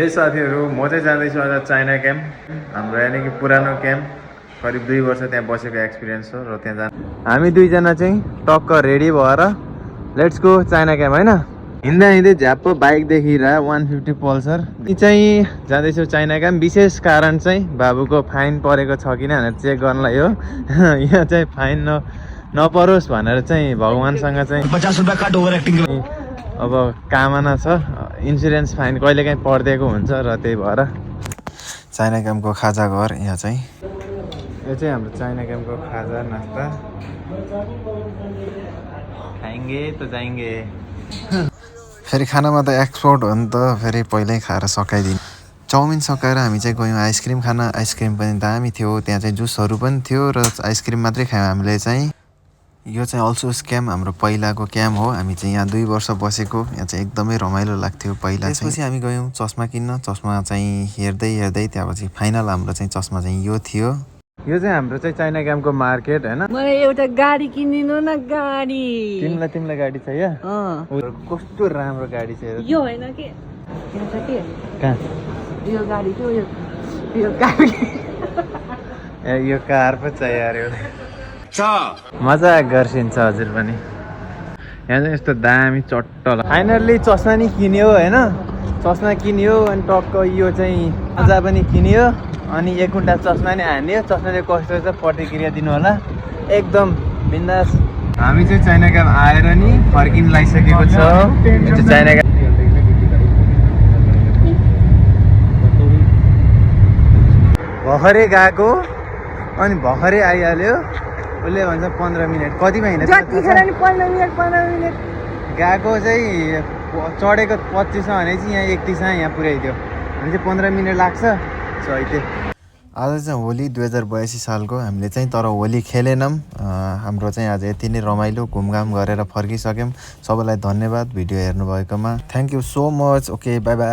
हे साथीहरू म चाहिँ जाँदैछु आज चाइना क्याम्प हाम्रो यानि कि पुरानो क्याम्प करिब 2 वर्ष त्यहाँ बसेको एक्सपिरियन्स हो र त्यहाँ हामी दुईजना चाहिँ टक्क रेडी भएर लेट्स गो चाइना क्याम्प होइन हिँड्दा हिँड्दै झ्याप्प बाइकदेखि 150 पल्सर यी चाहिँ जाँदैछु चाइना क्याम्प विशेष कारण चाहिँ बाबुको फाइन परेको छ कि भनेर चेक गर्नलाई हो यहाँ चाहिँ फाइन नपरोस् भनेर चाहिँ भगवान्सँग चाहिँ 50 रुपैयाँ काट ओभर एक्टिङ अब कामना छ इन्सुरेन्स फाइन कहिलेकाहीँ पर्दिएको हुन्छ र त्यही भएर चाइना क्याम्पको खाजा घर यहाँ चाहिँ यो चाहिँ हाम्रो चाइना क्याम्पको खाजा नास्ता खाएंगे त जाएंगे फेरि खानामा त एक्सपोर्ट हो नि त फेरि पहिल्यै खाएर सकाइदिनु चाउमिन सकाएर हामी चाहिँ गयौँ आइसक्रिम खान आइसक्रिम पनि दामी थियो त्यहाँ चाहिँ जुसहरू पनि थियो र आइसक्रिम मात्रै खायौँ हामीले चाहिँ यो चाहिँ अल्सो स्क्याम हाम्रो पहिलाको क्याम्प हो हामी चाहिँ यहाँ 2 वर्ष बसेको यहाँ चाहिँ एकदमै रमाइलो लाग्थ्यो पहिला त्यसपछि हामी गयौँ चस्मा किन्न चस्मा चाहिँ हेर्दै हेर्दै त्यहाँपछि फाइनल हाम्रो चाहिँ चस्मा चाहिँ यो थियो यो चाहिँ हाम्रो चाहिँ चाइना क्याम्पको मार्केट होइन मलाई एउटा गाडी किनिदिनु न गाडी तिमीलाई गाडी चाहियो कस्तो राम्रो गाडी छ यो होइन के यहाँ छ के कहाँ यो गाडी थियो यो कार ए यो कार पो चाहियो अरे मजा गर्छिन्छ हजुर पनि यहाँ चाहिँ यस्तो दामी चट्टल फाइनल्ली चस्मा नि किन्यो होइन चस्मा किन्यो अनि टक्क यो चाहिँ मजा पनि किन्यो अनि 1 घन्टा चस्मा नि हान्यो चस्मा चाहिँ कस्तो छ प्रतिक्रिया दिनु होला एकदम बिन्दास हामी चाहिँ चाइना क्याम्प आएर नि फर्किन लागिसकेको छ चाइना क्याम्प भर्खरै गएको अनि भर्खरै आइहाल्यो उसले भन्छ 15 मिनट कतिमा हिँड्छ जतिखेर नि 15 मिनट गएको चाहिँ चढेको 25 भने चाहिँ यहाँ 31 यहाँ पुर्याइदियो भने चाहिँ 15 मिनट लाग्छ सहितै आज चाहिँ होली 2082 सालको हामीले चाहिँ तर होली खेलेनौँ हाम्रो चाहिँ आज यति नै रमाइलो घुमघाम गरेर फर्किसक्यौँ सबैलाई धन्यवाद भिडियो हेर्नुभएकोमा thank you so much okay bye by